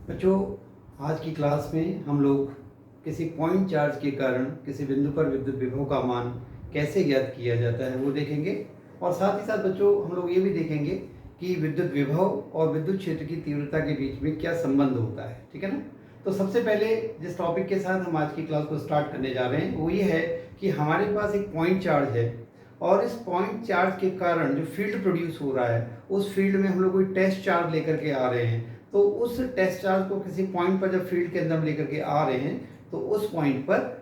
बच्चों, आज की क्लास में हम लोग किसी पॉइंट चार्ज के कारण किसी बिंदु पर विद्युत विभव का मान कैसे ज्ञात किया जाता है वो देखेंगे। और साथ ही साथ बच्चों हम लोग ये भी देखेंगे कि विद्युत विभव और विद्युत क्षेत्र की तीव्रता के बीच में क्या संबंध होता है। ठीक है ना। तो सबसे पहले जिस टॉपिक के साथ हम आज की क्लास को स्टार्ट करने जा रहे हैं वो ये है कि हमारे पास एक पॉइंट चार्ज है और इस पॉइंट चार्ज के कारण जो फील्ड प्रोड्यूस हो रहा है उस फील्ड में हम लोग कोई टेस्ट चार्ज लेकर के आ रहे हैं। तो उस टेस्ट चार्ज को किसी पॉइंट पर जब फील्ड के अंदर लेकर के आ रहे हैं तो उस पॉइंट पर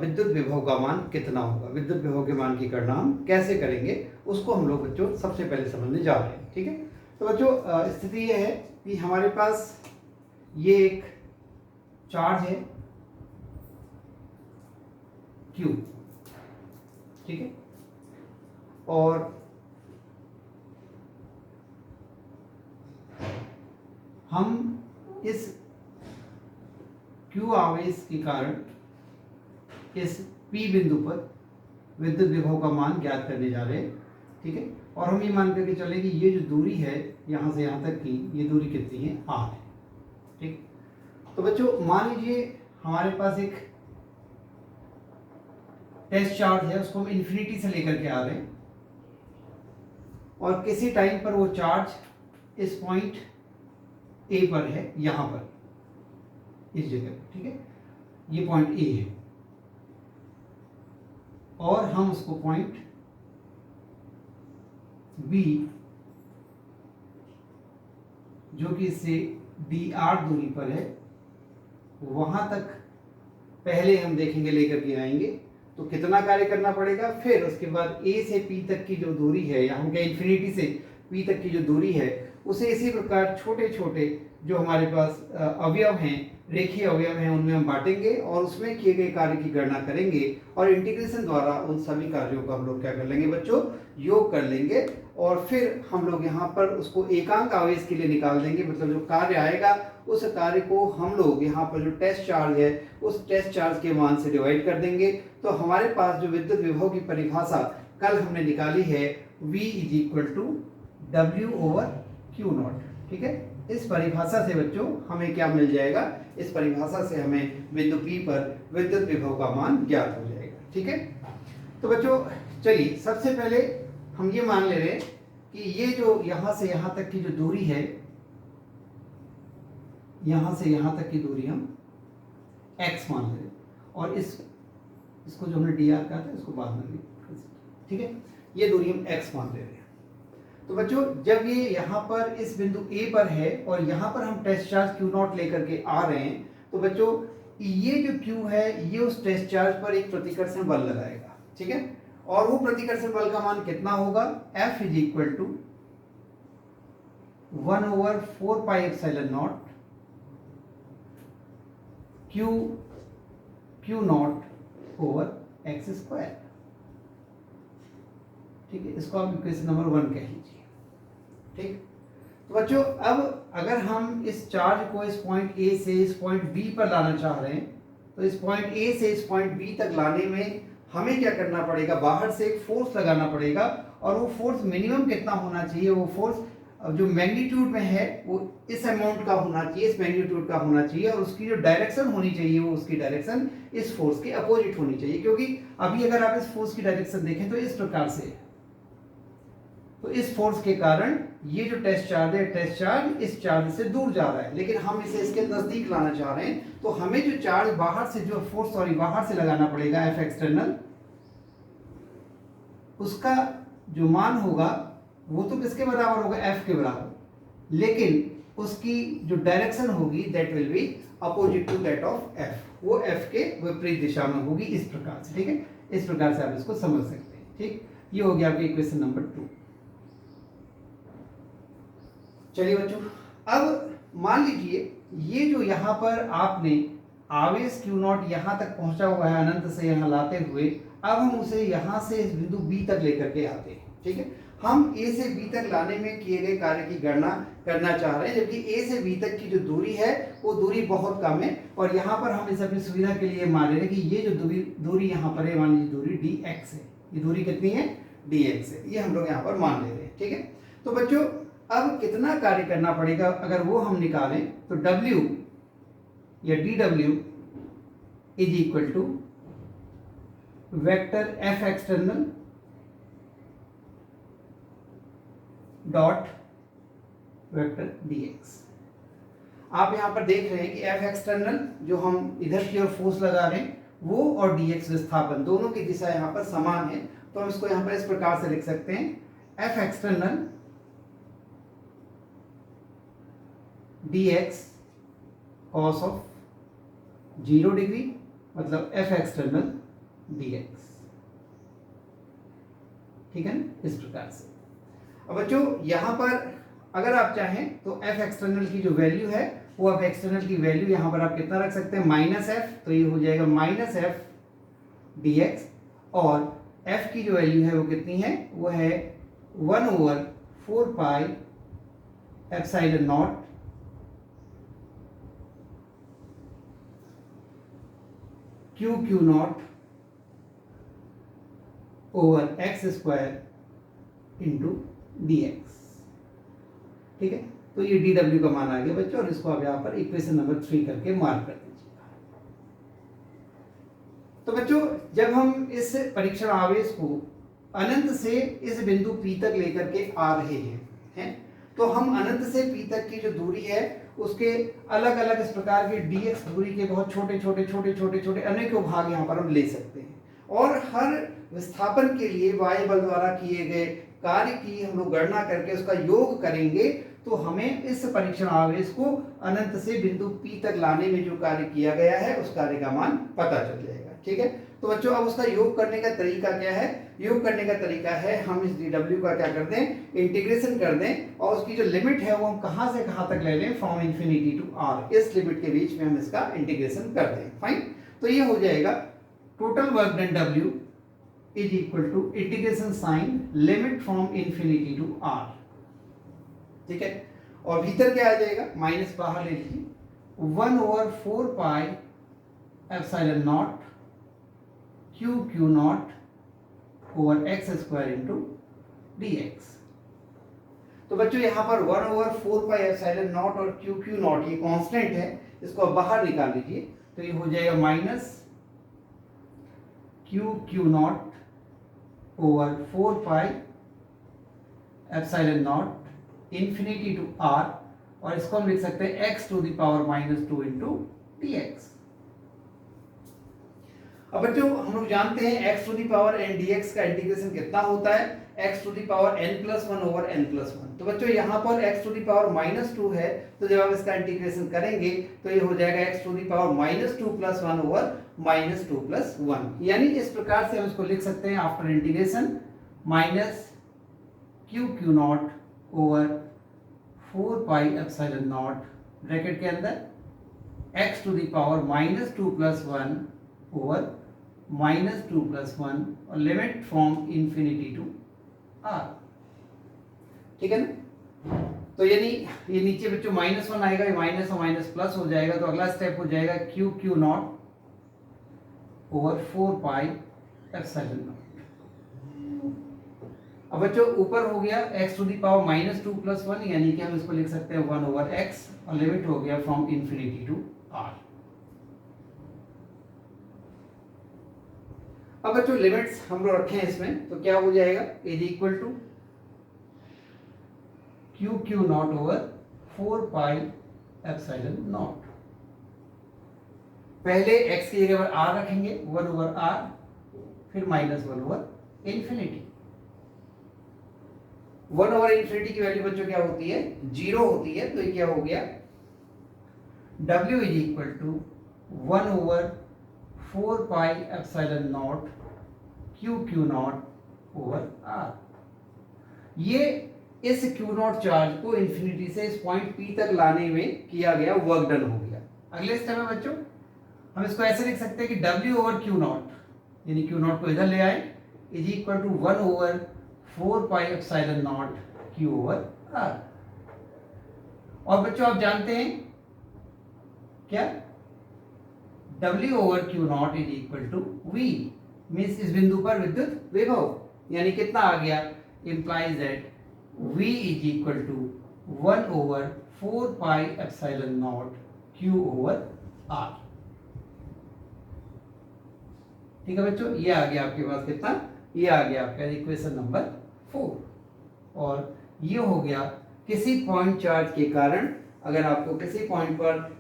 विद्युत विभव का मान कितना होगा, विद्युत विभव के मान की गणना हम कैसे करेंगे उसको हम लोग बच्चों सबसे पहले समझने जा रहे हैं। ठीक है। तो बच्चों स्थिति ये है कि हमारे पास ये एक चार्ज है Q। ठीक है। और हम इस Q आवेश के कारण इस P बिंदु पर विद्युत विभव का मान ज्ञात करने जा रहे हैं। ठीक है। और हम ये मान करके चलें कि ये जो दूरी है यहाँ से यहाँ तक की ये दूरी कितनी है, R है। ठीक। तो बच्चों मान लीजिए हमारे पास एक टेस्ट चार्ज है, उसको हम इन्फिनिटी से लेकर के आ रहे हैं और किसी टाइम पर वो चार्ज इस पॉइंट ए पर है, यहां पर इस जगह पर। ठीक है। ये पॉइंट ए है और हम उसको पॉइंट बी जो कि इससे dr दूरी पर है वहां तक पहले हम देखेंगे, लेकर के आएंगे तो कितना कार्य करना पड़ेगा। फिर उसके बाद a से p तक की जो दूरी है, या हम क्या इन्फिनिटी से p तक की जो दूरी है उसे इसी प्रकार छोटे छोटे जो हमारे पास अवयव हैं, रेखीय अवयव हैं, उनमें हम बांटेंगे और उसमें किए गए कार्य की गणना करेंगे और इंटीग्रेशन द्वारा उन सभी कार्यों का हम लोग क्या कर लेंगे बच्चों, योग कर लेंगे। और फिर हम लोग यहाँ पर उसको एकांक आवेश के लिए निकाल देंगे, मतलब जो कार्य आएगा उस कार्य को हम लोग यहाँ पर जो टेस्ट चार्ज है उस टेस्ट चार्ज के मान से डिवाइड कर देंगे। तो हमारे पास जो विद्युत विभव की परिभाषा कल हमने निकाली है V = W/Q0। ठीक है। इस परिभाषा से बच्चों हमें क्या मिल जाएगा, इस परिभाषा से हमें बिंदु P पर विद्युत विभव का मान ज्ञात हो जाएगा। ठीक है। तो बच्चों चलिए सबसे पहले हम ये मान ले रहे हैं कि ये जो यहां से यहां तक की जो दूरी है, यहां से यहां तक की दूरी हम x मान ले रहे हैं और इसको जो हमने dr कहा था इसको बाद में भी। ठीक है। ये दूरी हम x मान ले रहे हैं। तो बच्चों जब ये यहाँ पर इस बिंदु A पर है और यहाँ पर हम टेस्ट चार्ज Q0 लेकर के आ रहे हैं, तो बच्चों ये जो Q है ये उस टेस्ट चार्ज पर एक प्रतिकर्षण बल लगाएगा। ठीक है। और वो प्रतिकर्षण बल का मान कितना होगा, F = 1/4πε0 Q0/x²। ठीक है। इसको आप इक्वेशन नंबर 1 कह लीजिए। ठीक। तो बच्चों अब अगर हम इस चार्ज को इस पॉइंट ए से इस पॉइंट बी पर लाना चाह रहे हैं तो इस पॉइंट ए से इस पॉइंट बी तक लाने में हमें क्या करना पड़ेगा, बाहर से एक फोर्स लगाना पड़ेगा। और वो फोर्स मिनिमम कितना होना चाहिए, वो फोर्स जो मैग्नीट्यूड में है वो इस अमाउंट का होना चाहिए, इस मैग्नीट्यूड का होना चाहिए और उसकी जो डायरेक्शन होनी चाहिए वो उसकी डायरेक्शन इस फोर्स के अपोजिट होनी चाहिए। क्योंकि अभी अगर आप इस फोर्स की डायरेक्शन देखें तो इस प्रकार से, तो इस फोर्स के कारण ये जो टेस्ट चार्ज है, टेस्ट चार्ज इस चार्ज से दूर जा रहा है, लेकिन हम इसे इसके नजदीक लाना चाह रहे हैं। तो हमें जो चार्ज बाहर से जो फोर्स बाहर से लगाना पड़ेगा F एक्सटर्नल, उसका जो मान होगा वो तो किसके बराबर होगा, F के बराबर, लेकिन उसकी जो डायरेक्शन होगी that will be opposite to that of F, वो F के विपरीत दिशा में होगी, इस प्रकार से। ठीक है। इस प्रकार से आप इसको समझ सकते हैं। ठीक। ये हो गया आपकी इक्वेशन नंबर 2। चलिए बच्चों अब मान लीजिए ये जो यहाँ पर आपने आवेश Q0 यहाँ तक पहुंचा हुआ है अनंत से यहाँ लाते हुए, अब हम उसे यहाँ से इस बिंदु B तक लेकर के आते हैं। ठीक है। हम A से B तक लाने में किए गए कार्य की गणना करना चाह रहे हैं, जबकि A से B तक की जो दूरी है वो दूरी बहुत कम है और यहाँ पर हम इस अपनी सुविधा के लिए मान रहे हैं कि ये जो दूरी यहाँ पर है, मान लीजिए दूरी dx है। ये दूरी कितनी है, dx है, ये हम लोग यहाँ पर मान ले रहे हैं। ठीक है। तो बच्चों अब कितना कार्य करना पड़ेगा अगर वो हम निकालें तो W या dW is equal to vector F external dot vector dx। आप यहां पर देख रहे हैं कि F एक्सटर्नल जो हम इधर की ओर फोर्स लगा रहे हैं वो और dx विस्थापन दोनों की दिशा यहां पर समान है, तो हम इसको यहां पर इस प्रकार से लिख सकते हैं F external dx cos of 0 degree मतलब F एक्सटर्नल dx। ठीक है ना, इस प्रकार से। अब बच्चों यहां पर अगर आप चाहें तो F एक्सटर्नल की जो वैल्यू है वो F एक्सटर्नल की वैल्यू यहां पर आप कितना रख सकते हैं, -f, तो ये हो जाएगा -f dx, और F की जो वैल्यू है वो कितनी है, वो है 1/4 pi epsilon naught Q naught over x square into dx। ठीक है, तो ये dw का मान आ गया बच्चों, और इसको आप यहाँ पर इक्वेशन नंबर 3 करके मार्क कर दीजिए। तो बच्चों जब हम इस परीक्षण आवेश को अनंत से इस बिंदु P तक लेकर के आ रहे हैं, तो हम अनंत से P तक की जो दूरी है उसके अलग अलग इस प्रकार के dx दूरी के बहुत छोटे छोटे अनेकों भाग यहाँ पर हम ले सकते हैं, और हर विस्थापन के लिए वायु बल द्वारा किए गए कार्य की हम लोग गणना करके उसका योग करेंगे, तो हमें इस परीक्षण आवेश को अनंत से बिंदु P तक लाने में जो कार्य किया गया है उस कार्य का मान पता चल जाएगा। ठीक है, तो बच्चों अब उसका योग करने का तरीका क्या है, योग करने का तरीका है हम इस dw का क्या कर दें, इंटीग्रेशन कर दें, और उसकी जो लिमिट है वो हम कहां से कहां तक ले लें, फ्रॉम इन्फिनिटी टू r, इस लिमिट के बीच में हम इसका इंटीग्रेशन कर दें। फाइन, तो ये हो जाएगा total work done W is equal to integration sign limit from infinity to r। ठीक है, और भीतर क्या आ जाएगा, माइनस बाहर ले लीजिए, 1/4 pi epsilon naught Q naught over x square into dx। तो बच्चों यहाँ पर 1/4 पाई एप्सिलॉन नॉट और क्यू नॉट ये कांस्टेंट है, इसको आप बाहर निकाल लीजिए, तो ये हो जाएगा minus Q naught over 4 pi epsilon naught infinity to r, और इसको हम लिख सकते हैं x to the power -2 into dx। अब बच्चों हम लोग जानते हैं x to the power n dx का इंटीग्रेशन कितना होता है, x to the power n+1 over n+1। तो बच्चों यहाँ पर x टू द पावर -2 है, तो जब आप इसका इंटीग्रेशन करेंगे तो ये हो जाएगा x to the power -2+1 over -2+1, यानी इस प्रकार से हम इसको लिख सकते हैं after integration minus Q naught over 4 pi epsilon naught bracket के अंदर x to the power -2+1 over -2+1, और limit from infinity to r। ठीक है ना, तो यानी ये नीचे बच्चों -1 आएगा, ये माइनस और माइनस प्लस हो जाएगा, तो अगला स्टेप हो जाएगा Q naught over 4 pi epsilon not. अब बच्चों ऊपर हो गया x टू द पावर -2+1, यानी कि हम इसको लिख सकते हैं 1/x, और लिमिट हो गया फ्रॉम इन्फिनिटी टू r। अब बच्चों लिमिट्स हम लोग रखे हैं इसमें, तो क्या हो जाएगा, is equal to Q naught over 4 pi epsilon naught. पहले x की जगह पर r रखेंगे 1/r, फिर -1/, इन्फिनिटी। 1/∞ की वैल्यू बच्चों क्या होती है, 0 होती है, तो ये क्या हो गया, W is equal to 1/4 pi epsilon naught Q naught over r। ये इस क्यू नॉट चार्ज को इन्फिनिटी से इस पॉइंट P तक लाने में किया गया वर्क डन हो गया। अगले स्टेप में बच्चों हम इसको ऐसे लिख सकते हैं कि W/क्यू नॉट, यानी क्यू नॉट को इधर ले आए, is equal to 1/4 pi epsilon nought Q/r। और बच्चों आप जानते हैं क्या, W/क्यू nought is equal to V, means इस बिंदु पर विद्युत विभव, यानी कितना आ गया, implies that V is equal to 1/4πε0 Q/R। ठीक है बच्चों, ये आ गया आपके पास कितना, ये आ गया आपका इक्वेशन नंबर 4। और ये हो गया किसी पॉइंट चार्ज के कारण अगर आपको किसी पॉइंट पर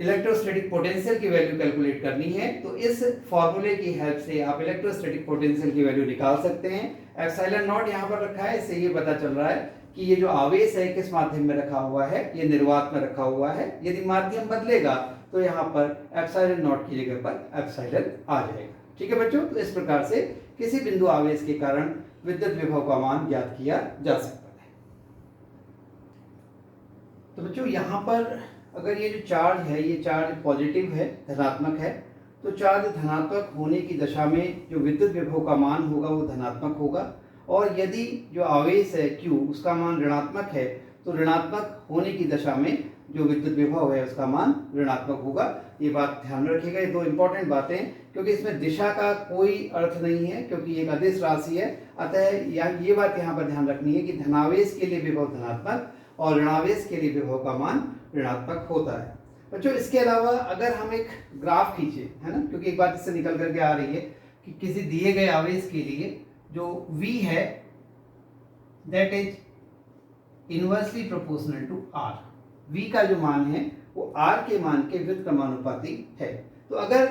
इलेक्ट्रोस्टैटिक पोटेंशियल की वैल्यू कैलकुलेट करनी है तो इस फॉर्मूले की हेल्प से आप इलेक्ट्रोस्टैटिक पोटेंशियल की वैल्यू निकाल सकते हैं। एप्सिलॉन नॉट यहाँ पर रखा है, इससे ये पता चल रहा है कि ये जो आवेश है किस माध्यम में रखा हुआ है, ये निर्वात में रखा हुआ है। यदि माध्यम बदलेगा तो यहाँ पर एप्सिलॉन नॉट की जगह पर एप्सिलॉन आ जाएगा। ठीक है बच्चों, तो इस प्रकार से किसी बिंदु आवेश के कारण विद्युत विभव का मान ज्ञात किया जा सकता है। तो बच्चों यहाँ पर अगर ये जो चार्ज है, ये चार्ज पॉजिटिव है, धनात्मक है, तो चार्ज धनात्मक होने की दशा में जो विद्युत विभव का मान होगा वो धनात्मक होगा। और यदि जो आवेश है Q उसका मान ऋणात्मक है तो ऋणात्मक होने की दशा में जो विद्युत विभव है उसका मान ऋणात्मक होगा। ये बात ध्यान रखिएगा, ये दो इंपॉर्टेंट बातें, क्योंकि इसमें दिशा का कोई अर्थ नहीं है क्योंकि ये एक अदिश राशि है। अतः ये बात यहाँ पर ध्यान रखनी है कि धनावेश के लिए विभव धनात्मक और ऋणावेश के लिए विभव का मान ऋणात्मक होता है। बच्चों इसके अलावा अगर हम एक ग्राफ खींचे, है ना, क्योंकि एक बात इससे निकल करके आ रही है कि किसी दिए गए आवेश के लिए जो V है that is inversely proportional to R। V का जो मान है वो R के मान के व्युत्क्रमानुपाती है। तो अगर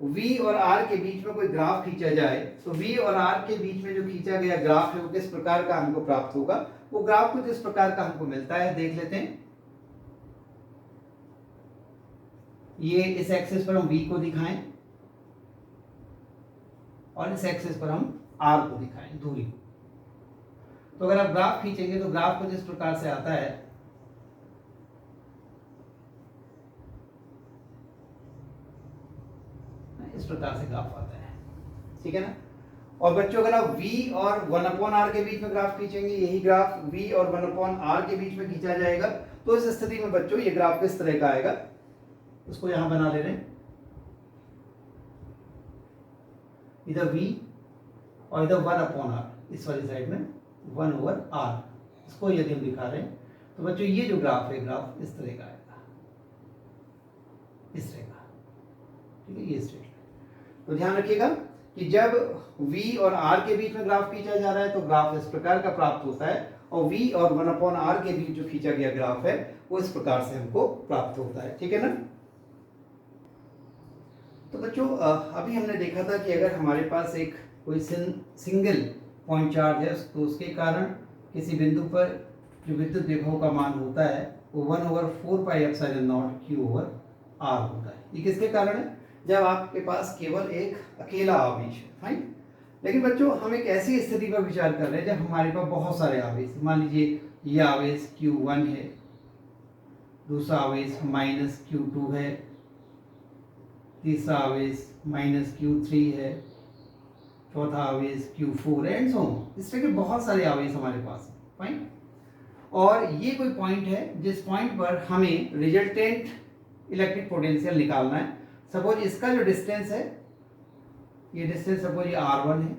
V और R के बीच में कोई ग्राफ खींचा जाए तो V और R के बीच में जो खींचा गया ग्राफ है वो किस प्रकार का हमको प्राप्त होगा, वो ग्राफ कुछ इस प्रकार का हमको मिलता है, देख लेते हैं। ये इस एक्सिस पर हम V को दिखाएं और इस एक्सिस पर हम R को दिखाएं, दूरी को। तो अगर आप ग्राफ खींचेंगे तो ग्राफ कुछ इस प्रकार से आता है। इस प्रकार से ग्राफ आता है, ठीक है ना। और बच्चों अगर आप V और 1/r के बीच में ग्राफ खींचेंगे, यही ग्राफ V और 1/r के बीच में खींचा जाएगा, तो इस स्थिति में बच्चों ये ग्राफ किस तरह का आएगा, उसको यहां बना ले रहे हैं। इधर V और इधर 1/r, इस वाली साइड में 1/r, इसको यदि हम दिखा रहे हैं तो बच्चों ये जो ग्राफ है, ग्राफ इस तरह का आएगा, इस तरह का, ठीक है, ये स्ट्रेट लाइन। तो ध्यान रखिएगा कि जब V और R के बीच में ग्राफ खींचा जा रहा है तो ग्राफ इस प्रकार का प्राप्त होता है, और V और 1/r के बीच जो खींचा गया ग्राफ है वो इस प्रकार से हमको प्राप्त होता है, ठीक है ना। तो बच्चों अभी हमने देखा था कि अगर हमारे पास एक कोई सिंगल पॉइंट चार्ज है तो उसके कारण किसी बिंदु पर जो विद्युत विभव का मान होता है वो 1/4πε0 Q/R होता है। ये किसके कारण है, जब आपके पास केवल एक अकेला आवेश है, फाइन। लेकिन बच्चों हम एक ऐसी स्थिति पर विचार कर रहे हैं जब हमारे पास बहुत सारे आवेश, मान लीजिए ये आवेश Q1 है, दूसरा आवेश -Q2 है, तीसरा आवेश -Q3 है, चौथा आवेश Q4 एंड सो ऑन। इस तरह के बहुत सारे आवेश हमारे पास हैं, फाइन। और ये कोई पॉइंट है जिस पॉइंट पर हमें रिजल्टेंट इलेक्ट्रिक पोटेंशियल निकालना है। सपोज इसका जो डिस्टेंस है, ये डिस्टेंस सपोज ये R1 है,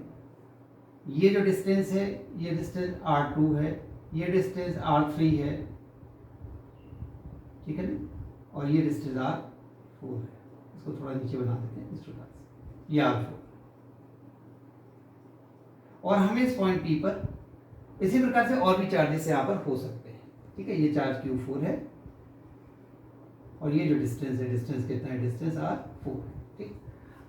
ये जो डिस्टेंस है ये डिस्टेंस R2 है, ये डिस्टेंस R3 है, ठीक है ना, और ये डिस्टेंस R4 है। इसको थोड़ा नीचे बना देते हैं इस प्रकार से, ये R4। और हमें इस पॉइंट P पर इसी प्रकार से और भी चार्जेस यहाँ पर हो सकते हैं, ठीक है। ये चार्ज Q4 है और ये जो डिस्टेंस है, डिस्टेंस कितना है, डिस्टेंस R4 है, ठीक।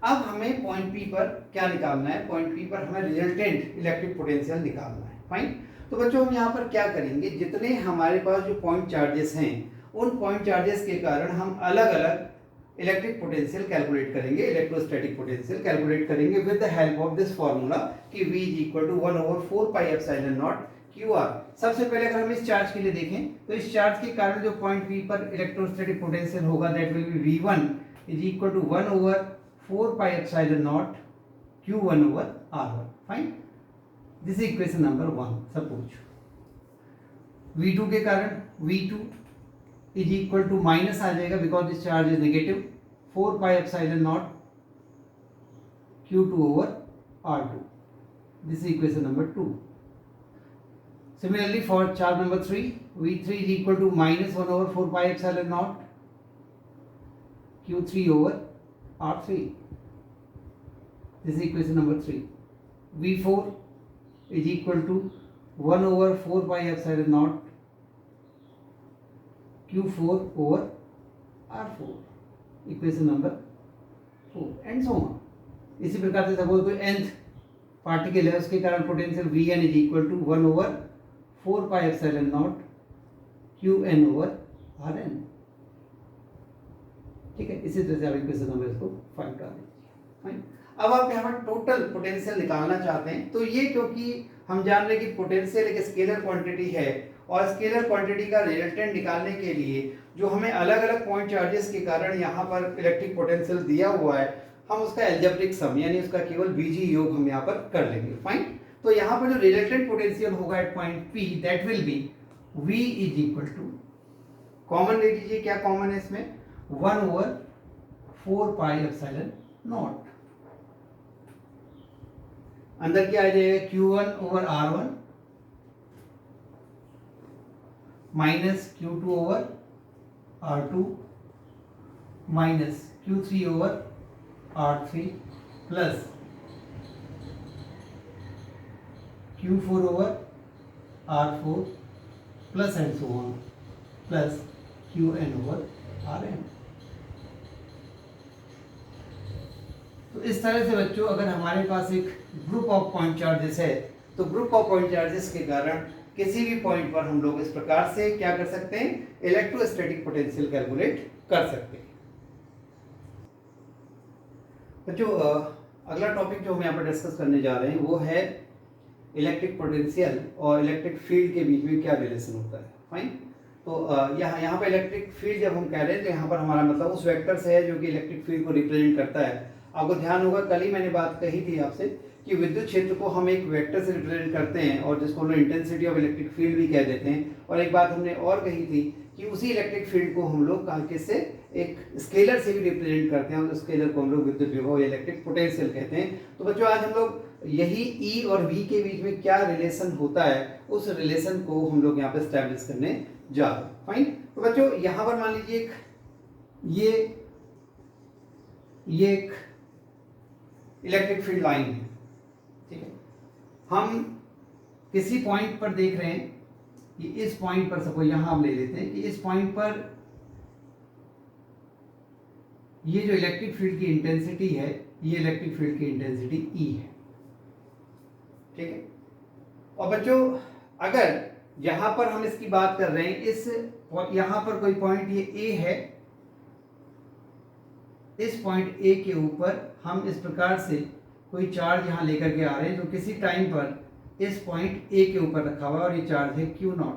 अब हमें पॉइंट P पर क्या निकालना है, पॉइंट P पर हमें रिजल्टेंट इलेक्ट्रिक पोटेंशियल निकालना है, फाइन। तो बच्चों हम यहाँ पर क्या करेंगे, जितने हमारे पास जो पॉइंट चार्जेस हैं उन पॉइंट चार्जेस के कारण हम अलग अलग इलेक्ट्रिक पोटेंशियल कैलकुलेट करेंगे, इलेक्ट्रोस्टैटिक पोटेंशियल कैलकुलेट करेंगे with the help of this formula कि V = 1/4πε0 QR। सबसे पहले अगर हम इस चार्ज के लिए देखें तो इस चार्ज के कारण जो पॉइंट P पर इलेक्ट्रोस्टैटिक पोटेंशियल होगा that will be V1 = 1/4πε0 Q1/R1, fine. This is equation number 1। Suppose V2 के कारण V2 = माइनस आ जाएगा because this charge is negative, 4πε0 Q2/R2। This is equation number 2। Similarly, for charge number 3, V3 is equal to minus 1 over 4 pi epsilon naught Q3 over R3. This is equation number 3. V4 is equal to 1 over 4 pi epsilon naught Q4 over R4. Equation number 4 and so on. इसी प्रकार से suppose कोई nth particle है, उसके कारण potential Vn is equal to 1 over 4 pi epsilon naught Qn over Rn. ठीक है, इसी तरह से आप इक्वेशन नंबर इसको फाइंड कर लीजिए. फाइन. अब आप यहाँ पर टोटल पोटेंशियल निकालना चाहते हैं, तो ये क्योंकि हम जान रहे हैं कि पोटेंशियल एक स्केलर क्वांटिटी है और स्केलर क्वांटिटी का रिजल्टेंट निकालने के लिए जो हमें अलग अलग पॉइंट चार्जेस के कारण यहाँ पर इलेक्ट्रिक पोटेंशियल दिया हुआ है, हम उसका एल्जेब्रिक सम यानी उसका केवल बीजीय योग हम यहाँ पर कर लेंगे. फाइन. तो यहाँ पर जो रिजल्टेंट पोटेंशियल होगा at point P, that will be V is equal to, common ले लीजिए, क्या कॉमन है इसमें, 1 ओवर 4 पाई एप्सिलॉन नॉट. अंदर क्या आ जाएगा, Q1 over R1 minus Q2 over R2 minus Q3 over R3 plus Q4 over R4 plus and so on plus Qn over Rn. तो इस तरह से बच्चों अगर हमारे पास एक ग्रुप ऑफ पॉइंट चार्जेस है, तो ग्रुप ऑफ पॉइंट चार्जेस के कारण किसी भी पॉइंट पर हम लोग इस प्रकार से क्या कर सकते हैं, इलेक्ट्रोस्टैटिक पोटेंशियल कैलकुलेट कर सकते हैं. बच्चों अगला टॉपिक जो हम यहाँ पर डिस्कस करने जा रहे हैं वो है इलेक्ट्रिक पोटेंशियल और इलेक्ट्रिक फील्ड के बीच में क्या रिलेशन होता है. फाइन. तो यहाँ पर इलेक्ट्रिक फील्ड जब हम कह रहे हैं तो यहाँ पर हमारा मतलब उस वेक्टर से है जो कि इलेक्ट्रिक फील्ड को रिप्रेजेंट करता है. आपको ध्यान होगा कल ही मैंने बात कही थी आपसे कि विद्युत क्षेत्र को हम एक वेक्टर से रिप्रेजेंट करते हैं और जिसको हम लोग इंटेंसिटी ऑफ इलेक्ट्रिक फील्ड भी कह देते हैं. और एक बात हमने और कही थी कि उसी इलेक्ट्रिक फील्ड को हम लोग किससे, एक स्केलर से भी रिप्रेजेंट करते हैं और स्केलर को हम लोग विद्युत विभव या इलेक्ट्रिक पोटेंशियल कहते हैं. तो बच्चों आज हम लोग यही E और V के बीच में क्या रिलेशन होता है उस रिलेशन को हम लोग यहाँ पे एस्टैब्लिश करने जा रहे हैं. फाइन. तो बच्चों यहाँ पर मान लीजिए ये एक इलेक्ट्रिक फील्ड लाइन है. ठीक है, हम किसी पॉइंट पर देख रहे हैं कि इस पॉइंट पर, सपोज यहां हम ले लेते हैं कि इस पॉइंट पर ये जो इलेक्ट्रिक फील्ड की इंटेंसिटी है, ये इलेक्ट्रिक फील्ड की इंटेंसिटी E है. ठीक है. और बच्चों अगर यहां पर हम इसकी बात कर रहे हैं, इस यहां पर कोई पॉइंट ये A है, इस पॉइंट A के ऊपर हम इस प्रकार से कोई चार्ज यहां लेकर के आ रहे हैं जो किसी टाइम पर इस पॉइंट A के ऊपर रखा हुआ है और ये चार्ज है Q0.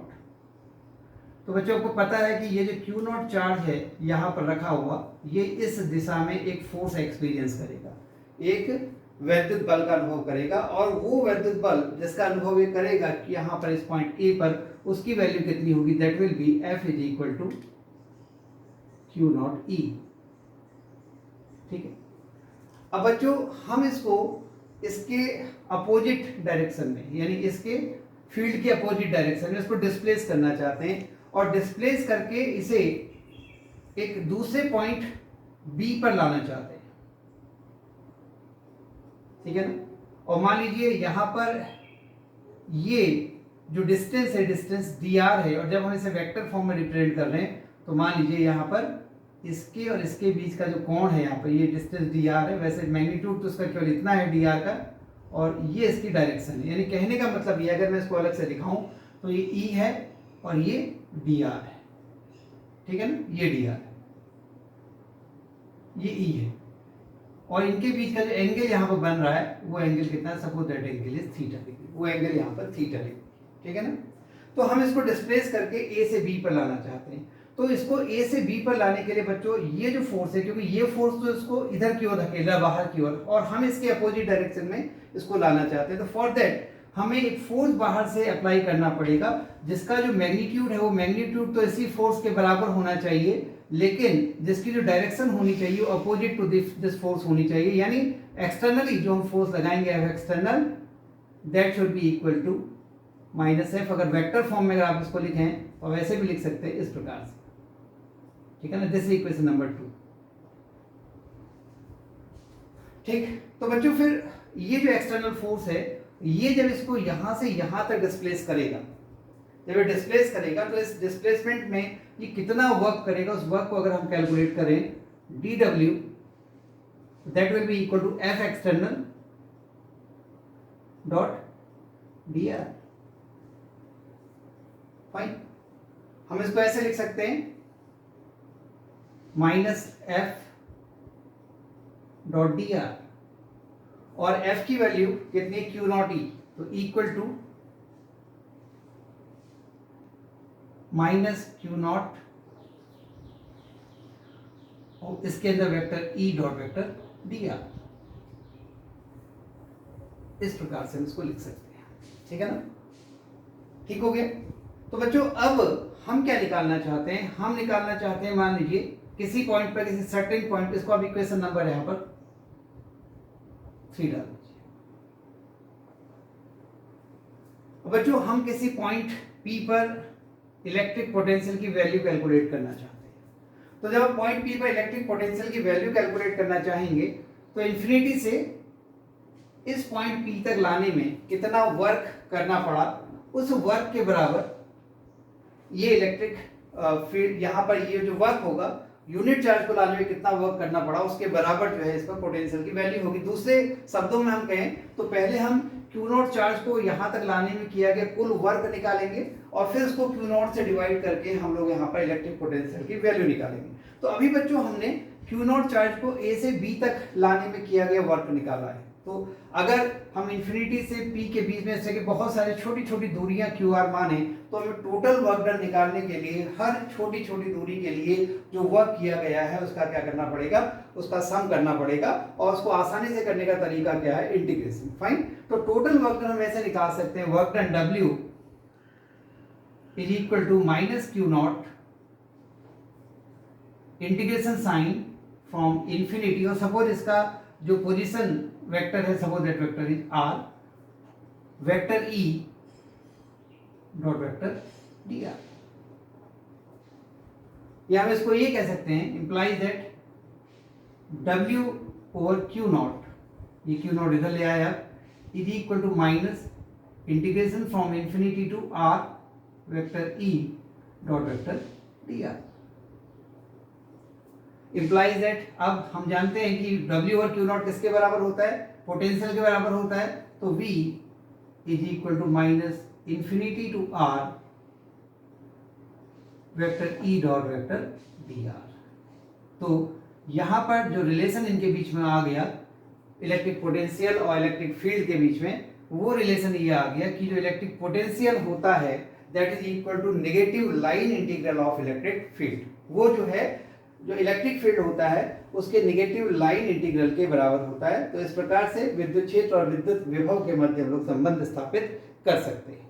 तो बच्चों को पता है कि ये जो Q0 चार्ज है यहाँ पर रखा हुआ, ये इस दिशा में एक फोर्स एक्सपीरियंस करेगा, एक वैद्युत बल का अनुभव करेगा. और वो वैद्युत बल जिसका अनुभव ये करेगा कि यहाँ पर इस पॉइंट A पर, उसकी वैल्यू कितनी होगी, that will be F is equal to Q0E. ठीक है. अब बच्चों हम इसको इसके अपोजिट डायरेक्शन में, यानी इसके फील्ड के अपोजिट डायरेक्शन में इसको डिस्प्लेस करना चाहते हैं और डिस्प्लेस करके इसे एक दूसरे पॉइंट B पर लाना चाहते हैं. ठीक है ना. और मान लीजिए यहां पर ये जो डिस्टेंस है, डिस्टेंस dr है, और जब हम इसे वेक्टर फॉर्म में रिप्रेजेंट कर रहे हैं तो मान लीजिए यहां पर इसके और इसके बीच का जो कोण है, यहाँ पर ये डिस्टेंस dr है. वैसे मैग्नीट्यूड तो इसका केवल इतना है dr का, और ये इसकी डायरेक्शन है. यानी कहने का मतलब ये, अगर मैं इसको अलग से दिखाऊं तो ये E है और ये dr है. ठीक है ना, ये dr है, ये E है, और इनके बीच का जो एंगल यहाँ पर बन रहा है वो एंगल कितना है, suppose that angle is theta degree. वो एंगल यहाँ पर थीटा डिग्री. ठीक है ना. तो हम इसको डिस्प्लेस करके A से B पर लाना चाहते हैं. तो इसको A से B पर लाने के लिए बच्चों ये जो फोर्स है, क्योंकि ये फोर्स तो इसको इधर की ओर धकेल रहा है, बाहर की ओर, और हम इसके अपोजिट डायरेक्शन में इसको लाना चाहते हैं. तो फॉर दैट हमें एक फोर्स बाहर से अप्लाई करना पड़ेगा जिसका जो मैग्नीट्यूड है वो मैग्नीट्यूड तो इसी फोर्स के बराबर होना चाहिए, लेकिन जिसकी जो डायरेक्शन होनी चाहिए वो अपोजिट टू दिस फोर्स होनी चाहिए. यानी एक्सटर्नली जो हम फोर्स लगाएंगे external, that should be equal to minus F, अगर वेक्टर फॉर्म में अगर आप इसको लिखें तो वैसे भी लिख सकते हैं इस प्रकार से, ठीक है ना। This is equation number 2। ठीक, तो बच्चों फिर ये जो एक्सटर्नल फोर्स है, ये जब इसको यहां से यहां तक डिस्प्लेस करेगा, जब ये डिस्प्लेस करेगा तो इस डिस्प्लेसमेंट में ये कितना वर्क करेगा, उस वर्क को अगर हम कैलकुलेट करें, dw that will be equal to F external dot dr। Fine, हम इसको ऐसे लिख सकते हैं minus F dot D R, और f की वैल्यू कितनी, क्यू नॉट ई, तो equal to minus Q naught, और इसके अंदर vector E dot vector D R. इस प्रकार से हम इसको लिख सकते हैं, ठीक है ना। ठीक हो गया। तो बच्चों अब हम क्या निकालना चाहते हैं, हम निकालना चाहते हैं, मान लीजिए किसी पॉइंट पर, किसी सर्टेन पॉइंट, इसको अब इक्वेशन नंबर यहां पर 3 डाल दीजिए। बच्चों हम किसी पॉइंट P पर इलेक्ट्रिक पोटेंशियल की वैल्यू कैलकुलेट करना चाहते हैं। तो जब आप पॉइंट P पर इलेक्ट्रिक पोटेंशियल की वैल्यू कैलकुलेट करना चाहेंगे तो इन्फिनिटी से इस पॉइंट P तक लाने में कितना वर्क करना पड़ा, उस वर्क के बराबर ये इलेक्ट्रिक फील्ड, यहाँ पर ये जो वर्क होगा, यूनिट चार्ज को लाने में कितना वर्क करना पड़ा, उसके बराबर जो है इसका पोटेंशियल की वैल्यू होगी। दूसरे शब्दों में हम कहें तो पहले हम क्यू नॉट चार्ज को यहाँ तक लाने में किया गया कुल वर्क निकालेंगे, और फिर उसको क्यू नॉट से डिवाइड करके हम लोग यहाँ पर इलेक्ट्रिक पोटेंशियल की वैल्यू निकालेंगे। तो अभी बच्चों हमने क्यू नॉट चार्ज को ए से बी तक लाने में किया गया वर्क निकाला है। तो अगर हम इन्फिनिटी से P के बीच में से के बहुत सारी छोटी छोटी दूरियां क्यू आर माने, तो हमें टोटल वर्क डन निकालने के लिए हर छोटी छोटी दूरी के लिए जो वर्क किया गया है उसका क्या करना पड़ेगा, उसका सम करना पड़ेगा, और उसको आसानी से करने का तरीका क्या है, इंटीग्रेशन। फाइन, तो टोटल वर्क डन हम ऐसे निकाल सकते हैं, work done W is equal to minus Q naught integration sign from infinity, और सपोज इसका जो पोजीशन वेक्टर है, suppose that vector is r, vector e dot vector dr, या हम इसको ये कह सकते हैं, implies that w over q naught, ये q नॉट इधर ले आया, is equal to minus integration from infinity to r vector e dot vector dr। Implies that, अब हम जानते हैं कि W और Q नॉट किसके बराबर होता है, पोटेंशियल के बराबर होता है, तो V is equal to minus infinity to R vector E dot vector dr। तो यहाँ पर जो रिलेशन इनके बीच में आ गया, इलेक्ट्रिक पोटेंशियल और इलेक्ट्रिक फील्ड के बीच में, वो रिलेशन ये आ गया कि जो इलेक्ट्रिक पोटेंशियल होता है that is equal to negative line integral of electric field, वो जो है जो इलेक्ट्रिक फील्ड होता है उसके नेगेटिव लाइन इंटीग्रल के बराबर होता है। तो इस प्रकार से विद्युत क्षेत्र और विद्युत विभव के मध्य हम लोग संबंध स्थापित कर सकते हैं।